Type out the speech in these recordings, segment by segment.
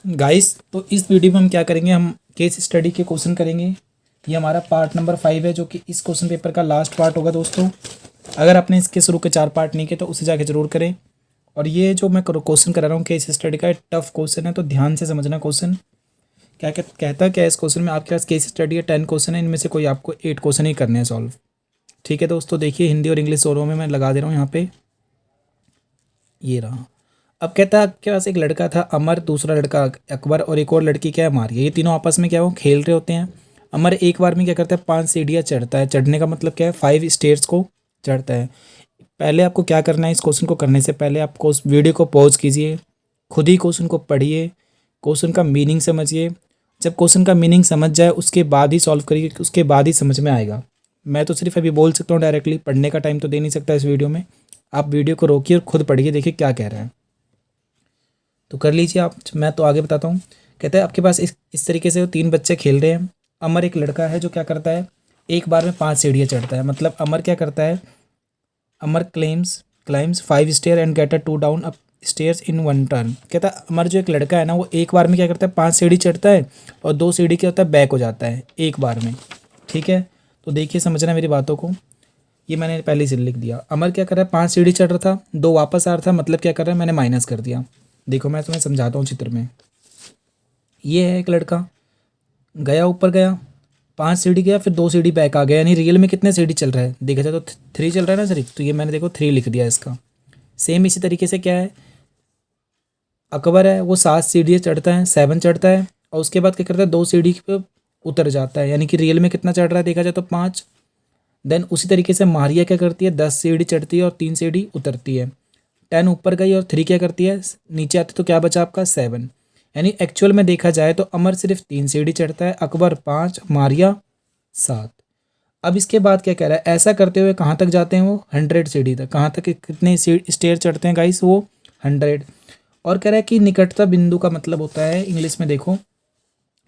Guys, तो इस video में हम क्या करेंगे, हम केस स्टडी के क्वेश्चन करेंगे। ये हमारा पार्ट नंबर 5 है, जो कि इस क्वेश्चन पेपर का लास्ट पार्ट होगा दोस्तों। अगर आपने इसके शुरू के 4 पार्ट नहीं किए तो उसे जाके जरूर करें। और ये जो मैं क्वेश्चन करा रहा हूँ केस स्टडी का, टफ क्वेश्चन है, तो ध्यान से समझना क्वेश्चन क्या कहता है। क्या इस क्वेश्चन में आपके पास केस स्टडी है 10 क्वेश्चन है, इनमें से कोई आपको 8 क्वेश्चन ही करने हैं सॉल्व। ठीक है दोस्तों, देखिए हिंदी और इंग्लिश दोनों में मैं लगा दे रहा हूँ यहाँ पे। ये रहा। अब कहता है आपके पास एक लड़का था अमर, दूसरा लड़का अकबर और एक और लड़की क्या है मारिया। ये तीनों आपस में क्या हो खेल रहे होते हैं। अमर एक बार में क्या करता है 5 सीढ़ियाँ चढ़ता है। चढ़ने का मतलब क्या है 5 स्टेयर्स को चढ़ता है। पहले आपको क्या करना है, इस क्वेश्चन को करने से पहले आपको उस वीडियो को पॉज कीजिए, खुद ही क्वेश्चन को पढ़िए, क्वेश्चन का मीनिंग समझिए। जब क्वेश्चन का मीनिंग समझ जाए उसके बाद ही सॉल्व करिए, उसके बाद ही समझ में आएगा। मैं तो सिर्फ अभी बोल सकता हूँ डायरेक्टली, पढ़ने का टाइम तो दे नहीं सकता इस वीडियो में। आप वीडियो को रोकिए और खुद पढ़िए, देखिए क्या कह रहा है। तो कर लीजिए आप, मैं तो आगे बताता हूँ। कहता है आपके पास इस तरीके से 3 बच्चे खेल रहे हैं। अमर एक लड़का है जो क्या करता है एक बार में 5 सीढ़ियाँ चढ़ता है। मतलब अमर क्या करता है, Amar climbs 5 stair and get a 2 down up stairs in 1 turn. कहता है अमर जो एक लड़का है ना, वो एक बार में क्या करता है 5 सीढ़ी चढ़ता है और 2 सीढ़ी क्या होता है बैक हो जाता है एक बार में। ठीक है, तो देखिए समझना मेरी बातों को। ये मैंने पहले से लिख दिया। अमर क्या कर रहा है 5 सीढ़ी चढ़ रहा था, 2 वापस आ रहा था, मतलब क्या कर रहा है मैंने माइनस कर दिया। देखो मैं तुम्हें समझाता हूँ चित्र में। ये है एक लड़का गया, ऊपर गया, 5 सीढ़ी गया, फिर 2 सीढ़ी बैक आ गया। यानी रियल में कितने सीढ़ी चल रहा है देखा जाए तो 3 चल रहा है ना सिर्फ। तो ये मैंने देखो 3 लिख दिया इसका। सेम इसी तरीके से क्या है, अकबर है वो 7 सीढ़ी चढ़ता है, 7 चढ़ता है और उसके बाद क्या करता है 2 सीढ़ी पे उतर जाता है। यानी कि रियल में कितना चढ़ रहा है देखा जाए तो 5। देन उसी तरीके से मारिया क्या करती है 10 सीढ़ी चढ़ती है और 3 सीढ़ी उतरती है। 10 ऊपर गई और 3 क्या करती है नीचे आती, तो क्या बचा आपका 7। यानी एक्चुअल में देखा जाए तो अमर सिर्फ 3 सीढ़ी चढ़ता है, अकबर 5, मारिया 7। अब इसके बाद क्या कह रहा है, ऐसा करते हुए कहाँ तक जाते हैं वो 100 सीढ़ी तक। कहाँ तक कितने स्टेयर चढ़ते हैं गाइस वो 100। और कह रहा है कि निकटता बिंदु का मतलब होता है इंग्लिश में देखो,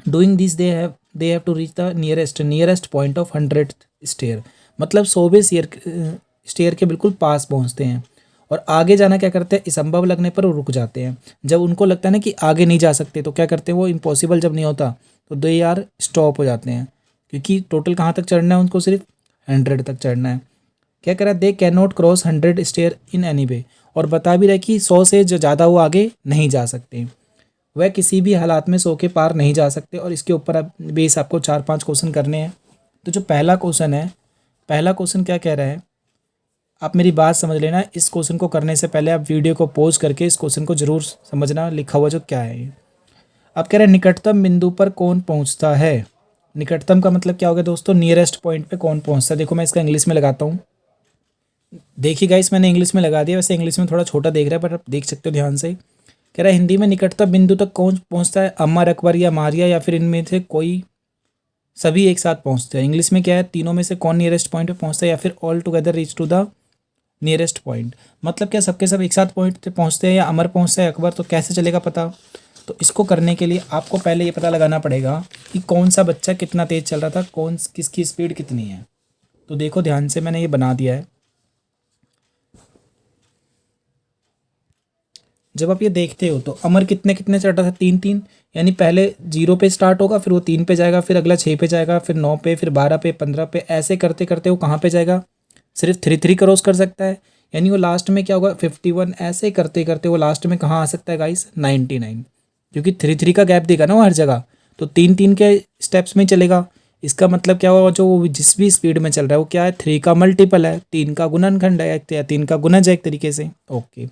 doing this they have to reach the nearest point of 100 stair. मतलब 100वें स्टेयर के बिल्कुल पास पहुंचते हैं। और आगे जाना क्या करते हैं, असंभव लगने पर वो रुक जाते हैं। जब उनको लगता है ना कि आगे नहीं जा सकते तो क्या करते हैं वो, इम्पॉसिबल जब नहीं होता तो दे यार स्टॉप हो जाते हैं। क्योंकि टोटल कहाँ तक चढ़ना है उनको, सिर्फ 100 तक चढ़ना है। क्या कह रहा है, they can not cross 100 stair in any way. और बता भी रहा है कि 100 से जो ज़्यादा वो आगे नहीं जा सकते, वह किसी भी हालात में 100 के पार नहीं जा सकते। और इसके ऊपर अब बेस आपको 4-5 क्वेश्चन करने हैं। तो जो पहला क्वेश्चन है, पहला क्वेश्चन क्या कह रहा है, आप मेरी बात समझ लेना। इस क्वेश्चन को करने से पहले आप वीडियो को पॉज करके इस क्वेश्चन को जरूर समझना, लिखा हुआ जो क्या है ये। आप कह रहे हैं निकटतम बिंदु पर कौन पहुंचता है। निकटतम का मतलब क्या होगा दोस्तों, नियरेस्ट पॉइंट पे कौन पहुंचता है। देखो मैं इसका इंग्लिश में लगाता हूँ। देखिए गाइस मैंने इंग्लिश में लगा दिया, वैसे इंग्लिश में थोड़ा छोटा देख रहा है पर आप देख सकते हो ध्यान से। कह रहा है हिंदी में निकटतम बिंदु तक कौन पहुंचता है, अमर, अकबर या मारिया, या फिर इनमें से कोई सभी एक साथ पहुंचते हैं। इंग्लिश में क्या है, तीनों में से कौन नियरेस्ट पॉइंट पे पहुंचता है, या फिर all together reach to the nearest point. मतलब क्या सबके सब एक साथ पॉइंट पे पहुंचते हैं या अमर पहुंचता है अकबर, तो कैसे चलेगा पता। तो इसको करने के लिए आपको पहले ये पता लगाना पड़ेगा कि कौन सा बच्चा कितना तेज चल रहा था, कौन किसकी स्पीड कितनी है। तो देखो ध्यान से मैंने ये बना दिया है। जब आप ये देखते हो तो अमर कितने कितने चढ़ रहा था 3-3। यानी पहले 0 पे स्टार्ट होगा, फिर वो 3 पे जाएगा, फिर अगला 6 पे जाएगा, फिर 9 पे, फिर 12 पे, 15 पे, ऐसे करते करते वो कहाँ पे जाएगा, सिर्फ 3 क्रॉस कर सकता है। यानी वो लास्ट में क्या होगा 51। ऐसे करते करते वो लास्ट में कहाँ आ सकता है गाइस 99। क्योंकि 3 का गैप देगा ना वो हर जगह, तो 3 के स्टेप्स में ही चलेगा। इसका मतलब क्या हुआ, जो वो जिस भी स्पीड में चल रहा है वो क्या है 3 का मल्टीपल है, 3 का गुणनखंड है या 3 का गुणज है एक तरीके से। ओके,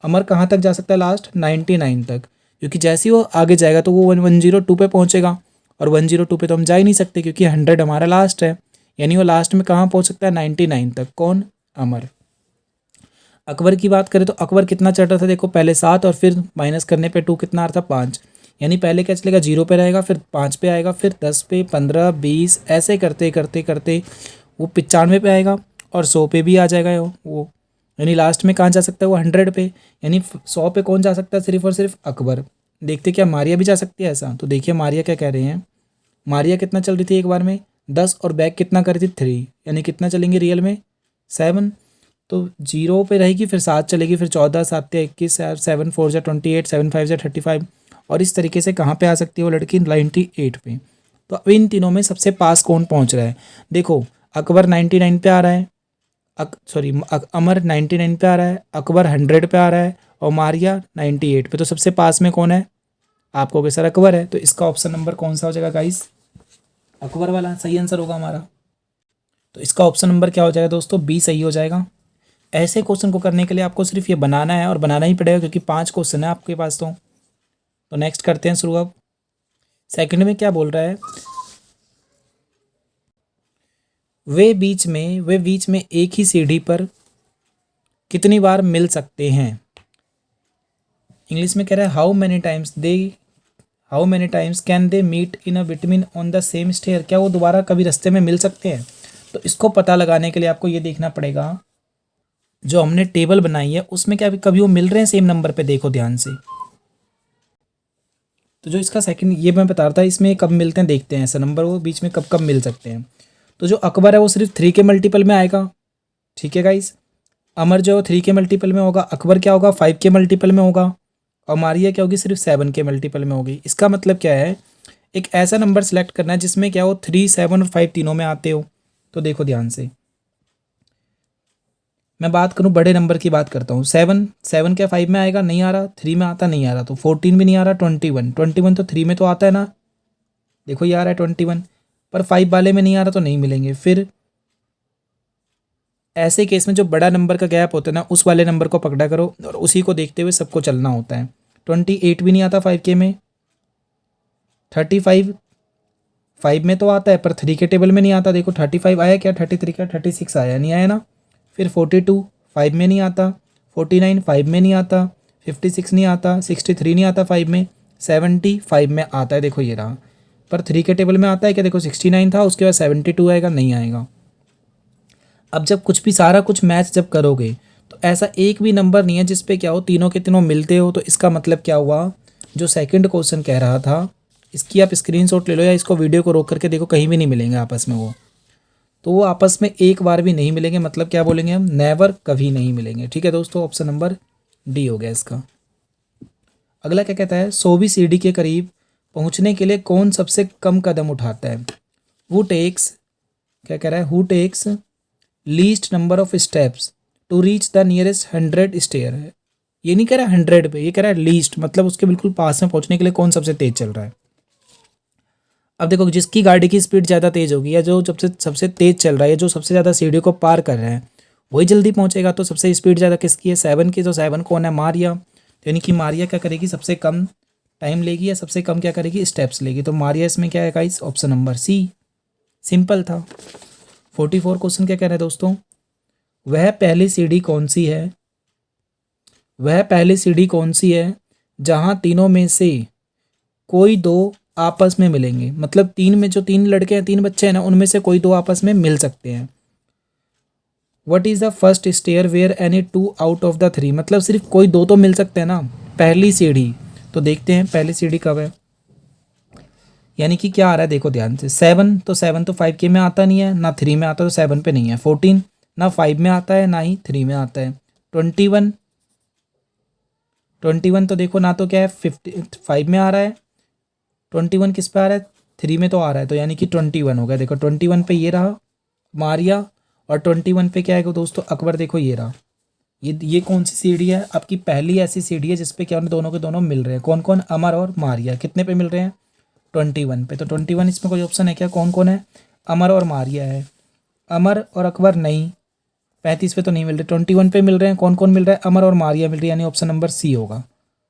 अमर कहाँ तक जा सकता है लास्ट 99 तक। क्योंकि जैसे ही वो आगे जाएगा तो वो 102 पे पहुँचेगा, और 102 पे तो हम जा ही नहीं सकते क्योंकि 100 हमारा लास्ट है। यानी वो लास्ट में कहाँ पहुँच सकता है 99 तक, कौन, अमर। अकबर की बात करें तो अकबर कितना चढ़ रहा था, देखो पहले 7 और फिर माइनस करने पे 2 कितना आ रहा था 5। यानी पहले क्या चलेगा 0 पे रहेगा, फिर 5 पे आएगा, फिर 10 पे, 15, 20, ऐसे करते करते करते वो 95 पे आएगा और 100 पे भी आ जाएगा वो। यानी लास्ट में कहाँ जा सकता है वो 100 पे। यानी 100 पे कौन जा सकता है, सिर्फ और सिर्फ अकबर। देखते क्या मारिया भी जा सकती है ऐसा। तो देखिए मारिया क्या कह रहे हैं, मारिया कितना चल रही थी एक बार में 10 और बैक कितना कर रही थी 3। यानी कितना चलेंगे रियल में 7। तो 0 पे रहेगी, फिर 7 चलेगी, फिर 14, 7 या 21, 7 4 जा 28, 7 5 जा 35, और इस तरीके से कहाँ पे आ सकती है वो लड़की 98 पे। तो अब इन तीनों में सबसे पास कौन पहुँच रहा है? देखो अकबर 99 पे आ रहा है, अमर 99 पे आ रहा है, अकबर 100 पे आ रहा है और मारिया 98 पे। तो सबसे पास में कौन है? आपको कहोगे सर अकबर है, तो इसका ऑप्शन नंबर कौन सा हो जाएगा गाइस? अकबर वाला सही आंसर होगा हमारा। तो इसका ऑप्शन नंबर क्या हो जाएगा दोस्तों? बी सही हो जाएगा। ऐसे क्वेश्चन को करने के लिए आपको सिर्फ ये बनाना है और बनाना ही पड़ेगा क्योंकि 5 क्वेश्चन है आपके पास। तो नेक्स्ट करते हैं शुरू। अब सेकंड में क्या बोल रहा है? वे बीच में एक ही सीढ़ी पर कितनी बार मिल सकते हैं? इंग्लिश में कह रहा है how many times can they meet in a between on the same stair. क्या वो दोबारा कभी रास्ते में मिल सकते हैं? तो इसको पता लगाने के लिए आपको ये देखना पड़ेगा जो हमने टेबल बनाई है उसमें क्या कभी वो मिल रहे हैं सेम नंबर पे? देखो ध्यान से। तो जो इसका सेकंड ये मैं बता रहा था, इसमें कब मिलते हैं देखते हैं ऐसा नंबर वो बीच में कब कब मिल सकते हैं। तो जो अकबर है वो सिर्फ 3 के मल्टीपल में आएगा, ठीक है गाइस। अमर जो 3 के मल्टीपल में होगा, अकबर क्या होगा 5 के मल्टीपल में होगा और मारिया क्या होगी सिर्फ 7 के मल्टीपल में होगी। इसका मतलब क्या है? एक ऐसा नंबर सेलेक्ट करना है जिसमें क्या हो 3, 7 और 5 तीनों में आते हो। तो देखो ध्यान से, मैं बात करूं बड़े नंबर की बात करता हूं। 7 क्या 5 में आएगा? नहीं आ रहा। 3 में आता नहीं आ रहा। तो 14 भी नहीं आ रहा। 21 तो 3 में तो आता है ना, देखो ये आ रहा है 21, पर 5 वाले में नहीं आ रहा तो नहीं मिलेंगे। फिर ऐसे केस में जो बड़ा नंबर का गैप होता है ना उस वाले नंबर को पकड़ा करो और उसी को देखते हुए सबको चलना होता है। 28 भी नहीं आता 5 के में। 35 5 में तो आता है पर 3 के टेबल में नहीं आता। देखो 35 आया क्या? 33 का 36 आया, नहीं आया ना। फिर 42 5 में नहीं आता। 49 5 में नहीं आता। 56 नहीं आता। 63 नहीं आता 5 में। 70 5 में आता है, देखो ये रहा। पर 3 के टेबल में आता है क्या? देखो 69 था, उसके बाद 72 आएगा, नहीं आएगा। अब जब कुछ भी सारा कुछ मैच जब करोगे तो ऐसा एक भी नंबर नहीं है जिस पे क्या हो तीनों के तीनों मिलते हो। तो इसका मतलब क्या हुआ? जो सेकंड क्वेश्चन कह रहा था इसकी आप स्क्रीनशॉट ले लो या इसको वीडियो को रोक करके देखो, कहीं भी नहीं मिलेंगे आपस में वो। तो वो आपस में एक बार भी नहीं मिलेंगे, मतलब क्या बोलेंगे हम? नेवर, कभी नहीं मिलेंगे। ठीक है दोस्तों, ऑप्शन नंबर डी हो गया इसका। अगला क्या कहता है? 100वीं सीढ़ी के करीब पहुंचने के लिए कौन सबसे कम कदम उठाता है? हु टेक्स, क्या कह रहा है? Who takes least number of steps to reach the nearest 100 stair है। ये नहीं कह रहा 100 पे, ये कह रहा है लीस्ट, मतलब उसके बिल्कुल पास में पहुंचने के लिए कौन सबसे तेज चल रहा है। अब देखो जिसकी गाड़ी की स्पीड ज़्यादा तेज़ होगी या जो सबसे तेज़ चल रहा है, जो सबसे ज़्यादा सीढ़ियों को पार कर रहा है वही जल्दी पहुंचेगा। तो सबसे स्पीड ज़्यादा किसकी है? 7 की। तो 7 कौन है? मारिया। तो यानी कि मारिया क्या करेगी? सबसे कम टाइम लेगी या सबसे कम क्या करेगी? स्टेप्स लेगी। तो मारिया इसमें क्या है guys? Option number C. Simple था। 44 क्वेश्चन क्या कह रहे हैं दोस्तों? वह पहली सीढ़ी कौन सी है? वह पहली सीढ़ी कौन सी है जहां तीनों में से कोई दो आपस में मिलेंगे? मतलब 3 में जो 3 लड़के हैं, 3 बच्चे हैं ना, उनमें से कोई दो आपस में मिल सकते हैं। What is the first stair where any 2 out of the 3? मतलब सिर्फ कोई दो तो मिल सकते हैं ना, पहली सीढ़ी। तो देखते हैं पहली सीढ़ी कब है। यानी कि क्या आ रहा है देखो ध्यान से। 7 तो 5 के में आता नहीं है, ना 3 में आता, तो 7 पे नहीं है। 14 ना 5 में आता है ना ही 3 में आता है। 21 तो देखो ना तो क्या है 5 में आ रहा है। 21 किस पे आ रहा है? 3 में तो आ रहा है। तो यानी कि 21 हो गया। देखो 21 पे ये रहा मारिया और 21 पे क्या है दोस्तों? अकबर। देखो ये रहा। ये कौन सी सीढ़ी है? आपकी पहली ऐसी सीढ़ी है जिसपे क्या दोनों के दोनों मिल रहे हैं। कौन कौन? अमर और मारिया। कितने पे मिल रहे हैं? 21 पे। तो 21 इसमें कोई ऑप्शन है क्या? कौन कौन है? अमर और मारिया है। अमर और अकबर नहीं। 35 पे तो नहीं मिल रहे। 21 पे मिल रहे हैं। कौन कौन मिल रहा है? अमर और मारिया मिल रही है, यानी ऑप्शन नंबर सी होगा।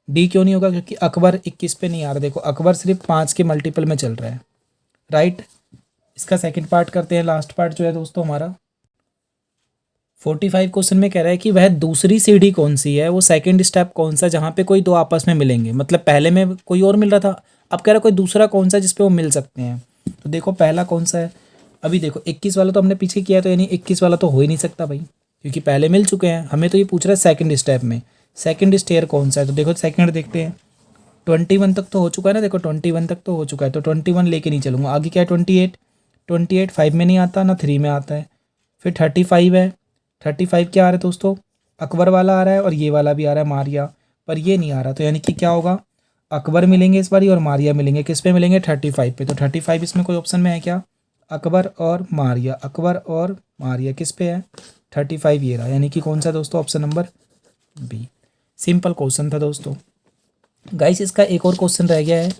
डी क्यों नहीं होगा? क्योंकि अकबर 21 पे नहीं आ रहा। देखो अकबर सिर्फ 5 के मल्टीपल में चल रहा है, राइट। इसका सेकंड पार्ट करते हैं, लास्ट पार्ट जो है दोस्तों हमारा 45 क्वेश्चन में कह रहा है कि वह दूसरी सीढ़ी कौन सी है, वो सेकंड स्टेप कौन सा जहाँ पे कोई दो आपस में मिलेंगे। मतलब पहले में कोई और मिल रहा था, अब कह रहा है कोई दूसरा कौन सा जिसपे वो मिल सकते हैं। तो देखो पहला कौन सा है? अभी देखो 21 वाला तो हमने पीछे किया, तो यानी 21 वाला तो हो ही नहीं सकता भाई, क्योंकि पहले मिल चुके हैं। हमें तो ये पूछ रहा है सेकंड स्टेप में सेकंड स्टेयर कौन सा है। तो देखो सेकंड देखते हैं। 21 तक तो हो चुका है ना, देखो 21 तक तो हो चुका है, तो 21 लेके नहीं चलूँगा। आगे क्या है? 28 5 में नहीं आता ना 3 में आता है। फिर 35 है। 35 क्या आ रहा है दोस्तों? अकबर वाला आ रहा है और ये वाला भी आ रहा है मारिया, पर ये नहीं आ रहा। तो यानी कि क्या होगा? अकबर मिलेंगे इस बारी और मारिया मिलेंगे। किस पे मिलेंगे? 35 पे। तो 35 इसमें कोई ऑप्शन में है क्या? अकबर और मारिया, अकबर और मारिया किस पे है? 35 ये रहा, यानी कि कौन सा दोस्तों? Option number B. Simple question था दोस्तों। गाइस इसका एक और क्वेश्चन रह गया है,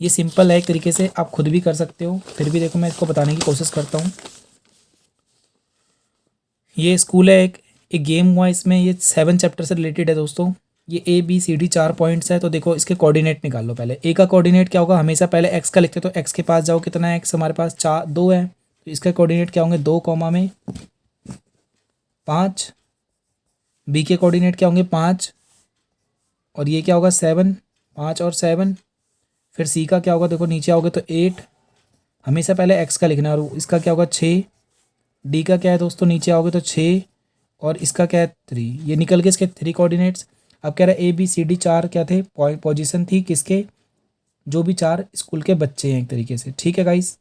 ये सिंपल है एक तरीके से, आप खुद भी कर सकते हो, फिर भी देखो मैं इसको बताने की कोशिश करता हूँ। ये स्कूल है, एक गेम हुआ इसमें, ये 7 चैप्टर से रिलेटेड है दोस्तों। ये ABCD 4 पॉइंट्स है। तो देखो इसके कोऑर्डिनेट निकाल लो पहले। ए का कोऑर्डिनेट क्या होगा? हमेशा पहले एक्स का लिखते, तो एक्स के पास जाओ, कितना है एक्स हमारे पास? 4 2 है। तो इसका कोऑर्डिनेट क्या होंगे? 2 कॉमा में 5। बी के कोऑर्डिनेट क्या होंगे? 5 और ये क्या होगा? 7। 5 और 7। फिर सी का क्या होगा? देखो नीचे आओगे तो 8, हमेशा पहले एक्स का लिखना है, और इसका क्या होगा? 6। डी का क्या है दोस्तों? नीचे आओगे तो 6 और इसका क्या है? 3। ये निकल गए इसके 3 कोऑर्डिनेट्स। अब कह रहा है ABCD 4 क्या थे? पोजीशन थी किसके? जो भी 4 स्कूल के बच्चे हैं एक तरीके से। ठीक है गाइस।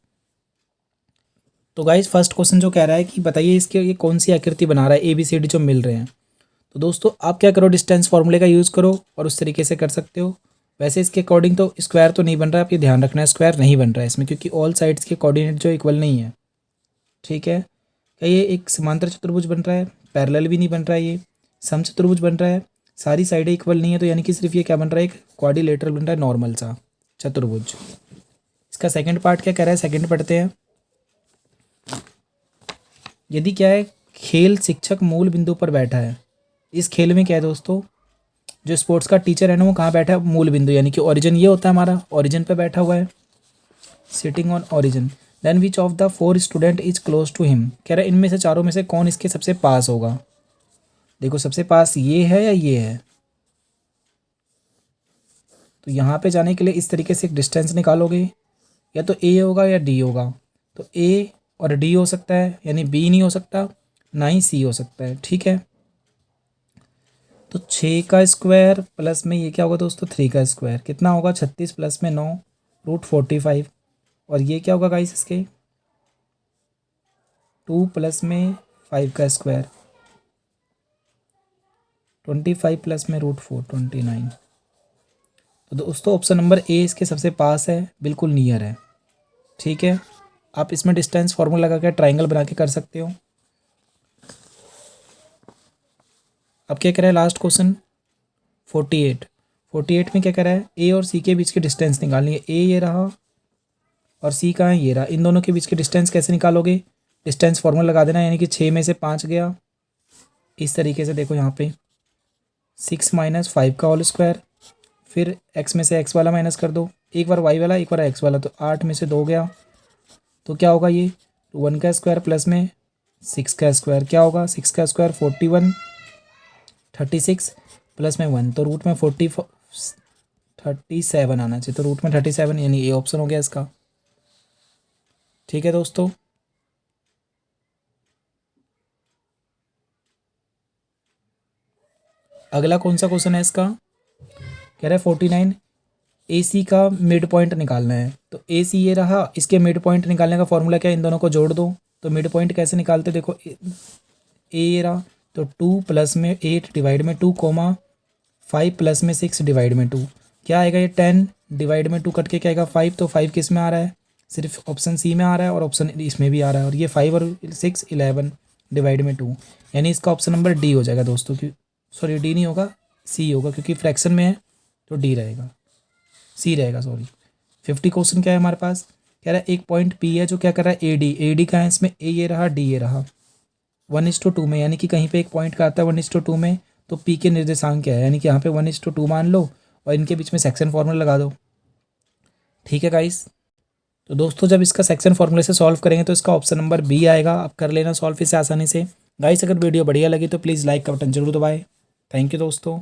तो गाइस फर्स्ट क्वेश्चन जो कह रहा है कि बताइए इसके ये कौन सी आकृति बना रहा है ABCD जो मिल रहे हैं। तो दोस्तों आप क्या करो, डिस्टेंस फार्मूले का यूज़ करो और उस तरीके से कर सकते हो। वैसे इसके अकॉर्डिंग तो स्क्वायर तो नहीं बन रहा है, आप ये ध्यान रखना है, स्क्वायर नहीं बन रहा है इसमें, क्योंकि ऑल साइड्स के कोऑर्डिनेट जो इक्वल नहीं है। ठीक है। क्या ये एक समांतर चतुर्भुज बन रहा है? पैरेलल भी नहीं बन रहा है, ये समचतुर्भुज बन रहा है। सारी साइडें इक्वल नहीं है, तो यानी कि सिर्फ ये क्या बन रहा है? एक क्वाड्रिलेटरल बन रहा है, नॉर्मल सा चतुर्भुज। इसका सेकंड पार्ट क्या कह रहा है? सेकंड पढ़ते हैं। यदि क्या है, खेल शिक्षक मूल बिंदु पर बैठा है। इस खेल में क्या है दोस्तों, जो स्पोर्ट्स का टीचर है ना वो कहाँ बैठा है? मूल बिंदु, यानी कि ओरिजिन ये होता है हमारा, ओरिजिन पे बैठा हुआ है, sitting on origin. Then which of the 4 student is close to him. कह रहा है इनमें से चारों में से कौन इसके सबसे पास होगा। देखो सबसे पास ये है या ये है, तो यहाँ पे जाने के लिए इस तरीके से एक डिस्टेंस निकालोगे, या तो ए होगा या डी होगा। तो ए और डी हो सकता है, यानी बी नहीं हो सकता, ना ही सी हो सकता है। ठीक है। तो 6 का स्क्वायर प्लस में ये क्या होगा दोस्तों? 3 का स्क्वायर कितना होगा? 36 प्लस में 9 √45। और ये क्या होगा गाइस इसके? 2 प्लस में 5 का स्क्वायर 25 प्लस में √4 29। तो दोस्तों ऑप्शन नंबर ए इसके सबसे पास है, बिल्कुल नियर है। ठीक है। आप इसमें डिस्टेंस फार्मूला लगा के ट्राइंगल बना के कर सकते हो। अब क्या कह रहा है लास्ट क्वेश्चन 48 में क्या कह रहा है? ए और सी के बीच की डिस्टेंस निकालनी है। ए ये रहा और सी कहाँ है? ये रहा। इन दोनों के बीच की डिस्टेंस कैसे निकालोगे? डिस्टेंस फार्मूला लगा देना, यानी कि 6 में से 5 गया, इस तरीके से देखो यहाँ पे 6 - 5 का होल स्क्वायर, फिर x में से x वाला माइनस कर दो, एक बार y वाला एक बार x वाला, तो 8 में से 2 गया, तो क्या होगा ये? 1 का स्क्वायर प्लस में 6 का स्क्वायर क्या होगा? 6 का स्क्वायर 41, 36 प्लस में 1, तो रूट में 37 आना चाहिए, तो रूट में 37, यानी ए ऑप्शन हो गया इसका। ठीक है दोस्तों। अगला कौन सा क्वेश्चन है इसका? कह रहा है 49 AC का मिड पॉइंट निकालना है। तो AC ये रहा, इसके मिड पॉइंट निकालने का फॉर्मूला क्या है? इन दोनों को जोड़ दो। तो मिड पॉइंट कैसे निकालते? देखो ए ये रहा, तो 2 प्लस में 8 डिवाइड में 2 कोमा 5 प्लस में 6 डिवाइड में 2 क्या आएगा? ये 10 डिवाइड में 2 कट के क्या आएगा? 5। तो 5 किस में आ रहा है? सिर्फ ऑप्शन सी में आ रहा है और ऑप्शन इसमें भी आ रहा है, और ये 5 और 6 11 डिवाइड में 2, यानी इसका ऑप्शन नंबर डी हो जाएगा दोस्तों। क्यों सॉरी डी नहीं होगा, सी होगा, क्योंकि फ्रैक्शन में है तो डी रहेगा, सी रहेगा सॉरी। 50 क्वेश्चन क्या है हमारे पास? कह रहा है एक पॉइंट पी है जो क्या कर रहा है? AD का है इसमें, ए ये रहा डी ये रहा, 1:2 में, यानी कि कहीं पे एक पॉइंट का आता है 1:2 में, तो पी के निर्देशांक क्या है? यानी कि यहाँ पे 1:2 मान लो और इनके बीच में सेक्शन फार्मूला लगा दो। ठीक है गाइस। तो दोस्तों जब इसका सेक्शन फार्मूले से सॉल्व करेंगे तो इसका ऑप्शन नंबर बी आएगा। आप कर लेना सॉल्व इसे आसानी से। गाइस अगर वीडियो बढ़िया लगी तो प्लीज़ लाइक का बटन जरूर दबाएं। थैंक यू दोस्तों।